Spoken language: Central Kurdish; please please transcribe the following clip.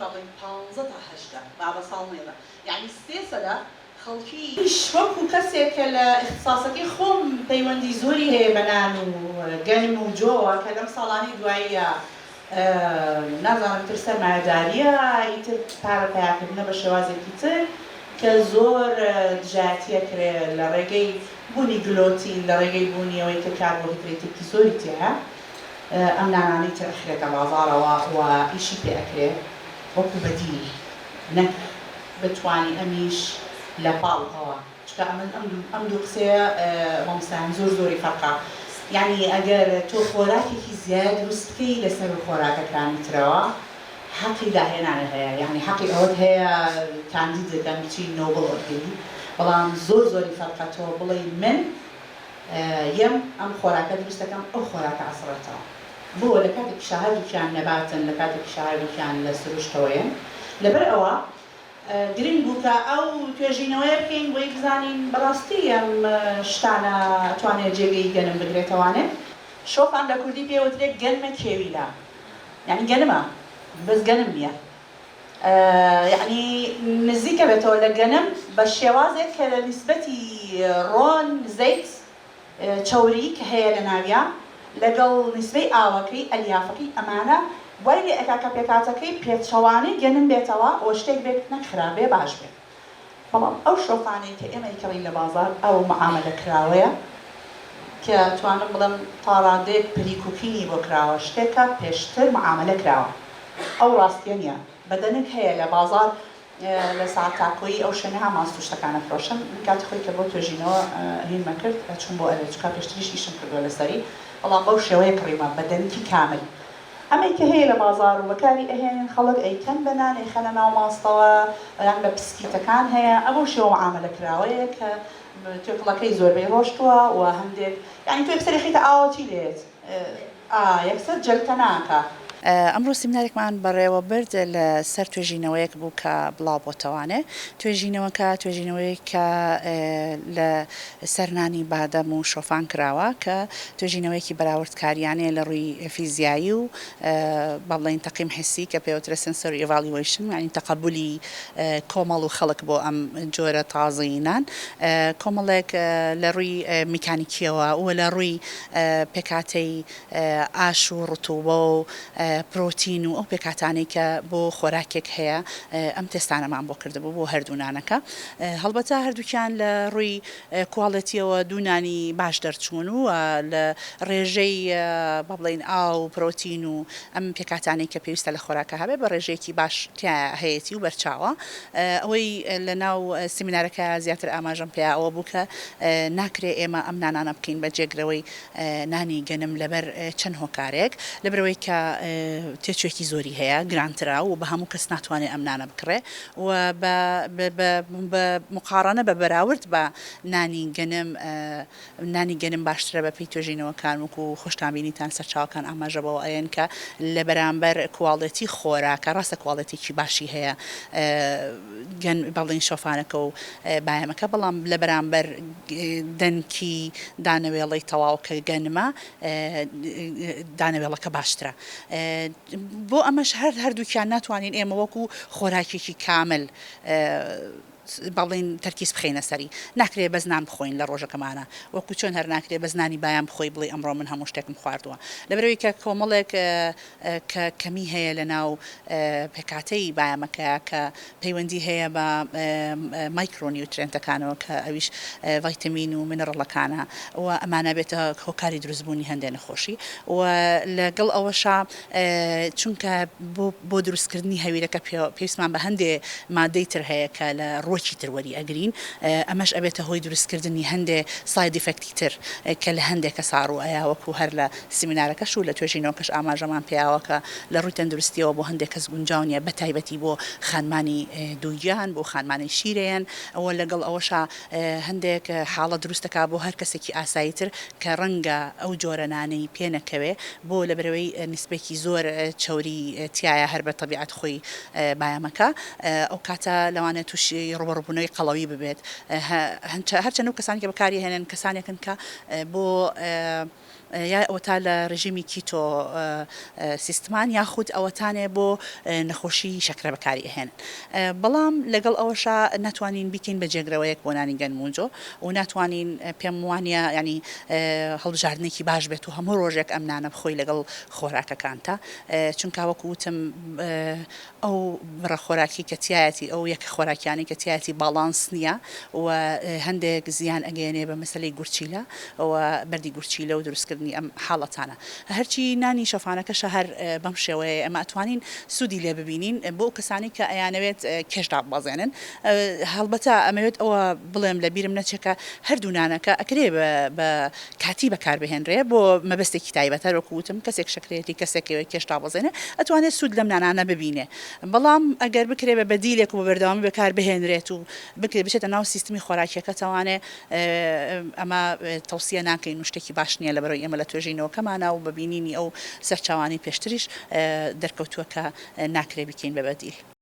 بڵین 15 تا 18 بابە ساڵ نێڵە یعنی 3 سەدا خەڵکی وەکو کەسێک کە لە اختصاسەکەی خۆم پەیوەندی زۆری هەیە بە نان و گەنم و جۆوە کە لەم ساڵانی دواییە نازانم تر سەرمایەداریە ئیتر پارە پیاکردنە بە شێوازێکی تر کە زۆر دژایەتیە کرێ لە ڕێگەی بوونی گلۆتین لە ڕێگەی بوونی ئەوەی کە کاربۆهیدرێتێکی زۆری تێهە ئەم نانانی تر ئەخرێتە بازاڕەوە و ئیشی پێ ئەکرێ وەکو بەدیل نەک بتوانی ئەمیش لە پاڵەوە چکە ئەم دوو قسەیە مامۆستایان زۆری فەرقا یعنی ئەگەر تۆ خۆراکێکی زیاد دروست بکەی لەسەر خۆراکەکانی ترەوە حەقی داهێنانە هەیە یعنی حەقی ئەوەت هەیە کاندیدەکان بچین نۆبڵ ئۆرگەنی بەڵام زۆری فەرقە تۆ بڵێ من یەم ئەم خۆراکە دروست دەکەم ئەو خۆراکە ئەسڕێتەوە بۆ لە کاتێک شاهدێکیان نەباتن لە کاتێک شاهدێکیان لە سروشتەوەیەن لەبەر ئەوە گرنگ بوو کە ئەو توێژینەوەی بکەین بۆی بزانین بەڕاستی ئەم شتانە ئەتوانێت جێگەی گەنم بگرێتەوانێت شۆفان لە کوردی پێوترێت گەنمە کێویلە یعنی گەنمە بەس گەنم نییە یعنی نزیکە بێتەوە لە گەنم بە شێوازێک کە لە نیسبەتی ڕۆن زەیت چەوری کە هەیە لە ناویە لەگەڵ نیسبەی ئاوەکەی ئەلیافەکەی ئەمانە وای لێ ئەکاکە پێکاتەکەی پێچەوانەی گەنم بێتەوە ئەو شتێک بێت نەخرابێ باش بێت بەڵام ئەو شۆفانەی کە ئێمە کەڵین لە بازار ئەو مەعامەلە کراوەیە کە توانم بڵم تاڕادێک پریکوکینی بۆ کراوە شتێکە پێشتر مەعامەلە کراوە ئەو ڕاستیە نییە بەدەنک هەیە لە بازار لە ساعت تاکۆیی ئەو شوێنە هەمان سوشتەکانە فرۆشن کاتی خۆی کە بۆ توێژینەوە هینمە کرد چوون بۆ ئەلێچکا پێشتریش ئیشم کردووە لەسەری بەڵام بەو شێوەیە کڕیمە بەدەنکی کامل ئەمەی کە هەیە لە بازار و بەکاری ئەهێنن خەڵک ئەیکەن بەنان ئەیخەنە ناو ماستەوە یان بە پسکیتەکان هەیە ئەوە شێوە مەعامەلە کراوەیە کە توێکڵەکەی زۆربەی ڕۆشتووە و هەندێک یعنی تۆ یەکسەر خیتە ئاوەتی لێت یەکسەر جەلتە ناکە ئەمڕۆ سیمینارێکمان بەڕێوە برد لە سەر توێژینەوەیەک بوو کە بڵاو بۆتەوانێ توێژینەوەی کە لە سەرنانی بادەم و شۆفان کراوە کە توێژینەوەیەکی بەراوردکاریانەیە لە ڕووی فیزیایی و بەڵێن تەقیم حسی کە پێوترە سنسۆری ئێڤاڵوێشن یعنی تەقەبولی کۆمەڵ و خەڵک بۆ ئەم جۆرە تازەینان کۆمەڵێک لە ڕووی میکانیکیەوە و لە ڕووی پێکاتەی ئاش و ڕتوبە و پرۆتین و ئەو پێکاتانەی کە بۆ خۆراکێک هەیە ئەم تێستانەمان بۆ کردبوو بۆ هەردوونانەکە هەڵبەتە هەردووکیان لە ڕووی کواڵەتیەوە دوونانی باش دەرچوون و لە ڕێژەی بڵین ئاو و پرۆتین و ئەم پێکاتانەی کە پێویستە لە خۆراکە هەبێ بە ڕێژەیەکی باش هەیەی و بەرچاوە ئەوەی لە ناو سیمینارەکە زیاتر ئاماژەم پێ ئەوە بوو کە ناکرێ ئێمە ئەم نانانە بکەین بە جێگرەوەی نانی گەنم لەبەر چەند هۆکارێک لەبەرەوەی کە تێچێکی زۆری هەیە گرانترا و بە هەموو کەس ناتوانێت ئەم نانە بکڕێ و بە مقارانە بە بەراورد بە نانی گەنم باشترە بە پێی توێژینەوەکان وەکو خۆشتانبینیتان سەرچاوەکان ئاماژە بەوە ئەیەن کە لە بەرامبەر کواڵەتی خۆراکە ڕاستە کواڵەتێکی باشی هەیە بەڵین شۆفانەکە و بایەمەکە بەڵام لە بەرامبەر دەنکی دانەوێڵەی تەواو کە گەنمە دانەوێڵەکە باشترە بۆ ئەمەش هەردووکیان ناتوانین ئێمە وەکو خۆراکێکی کامل بەڵین تەرکیز بخەینە سەری ناکرێ بەزنان بخۆین لە ڕۆژەکەمانە وەکو چۆن هەر ناکرێ بەزنانی بایان بخۆی بڵێ ئەمڕۆ من هەموو شتێکم خواردووە لەبەرەوەی کە کۆمەڵێک کە کەمی هەیە لە ناو پێکاتەی بایەمەکە کە پەیوەندی هەیە بە مایکرۆنیوترێنتەکانەوە کە ئەویش ڤایتەمین و منەڕەڵەکانە و ئەمانە بێتە هۆکاری دروستبوونی هەندێک نەخۆشی و لەگەڵ ئەوەشا چونکە بۆ دروستکردنی هەویرەکە پێویستمان بە هەندێ مادەی تر هەیە کە لە ڕۆکی تروەری ئەگرین ئەمەش ئەبێتە هۆی دروستکردنی هەندێ ساید ئیفەکتی تر کە لە هەندێکە ساڕوو ئەیە وەکو هەر لە سیمینارەکەش و لە توێژینەوەکەش ئاماژەمان پیاوە کە لە ڕووی تەندروستیەوە بۆ هەندێک کەس گونجاونیە بە تایبەتی بۆ خانمانی دووگیان بۆ خانمانی شیرەیەن ئەوە لەگەڵ ئەوەشا هەندێک حاڵە دروستەکە بۆ هەر کەسێکی ئاساییتر کە ڕەنگە ئەو جۆرە نانەی پێنەکەوێ بۆ لەبەرەوەی نیسبێکی زۆر چەوری تایە هەر بە تەبیعەت خۆی بایەمەکە ئەو کاتە لەوانێت تووشی ڕوبەڕووبوونەوەی قەڵەوی ببێت هەرچەند و کەسانی کە بەکاری هێنن کەسانێکن کە بۆ یا ئەوتا لە ڕژیمی کیتۆ سیستمان یاخود ئەوەتانێ بۆ نەخۆشی شەکرە بەکاری هێنن بەڵام لەگەڵ ئەوەشە ناتوانین بیکەین بە جێگرەوەیەک بۆ نانی گەنموجۆ و ناتوانین پێم وانە ینی هەڵبژاردنێکی باش بێت و هەموو ڕۆژێک ئەم نانە بخۆی لەگەڵ خۆراکەکانتە چونکە وەکو وتم ئەو بڕە خۆراکی کەتیایەتی ئەو یەکە خۆراکیانی کەتیایەتی باڵانس نییە و هەندێک زیان ئەگەێنێ بە مەسلەی گورچیلە و بەردی گورچیلە و دروستکردنی ئەم حاڵەتانە هەرچی نانی شەفانەکەشە هەر بەم شێوەیە ئەمە ئەتوانین سوودی لێ ببینین بۆ کەسانی کە ئەیانەوێت کێشدا بازێنن هەڵبەتە ئەمەوێت ئەوە بڵێم لە بیرم نەچێکە هەردوو نانەکە ئەکرێ بە کاتی بەکاربهێنرێ بۆ مەبەستێکی تایبەتە وەکوتم کەسێک شکرێتی کەسێکەوەی کێشدا بازێنێ ئەتوانێت سوود لەم نانانە ببینێ بەڵام ئەگەر بکرێ بە بەدیلێک و بەردەوامی بەکاربهێنرێت و بچێتە ناو سیستمی خۆراکیەکە توانێ ئەمە تەوسیە ناکەین و شتێکی باش نییە لە بەرەوەی ئەمە لە توێژینەوەکەمانە و ببینینی ئەو سەرچاوانی پێشتریش دەرکەوتووە کە ناکرێ بکەین بە بەدیل.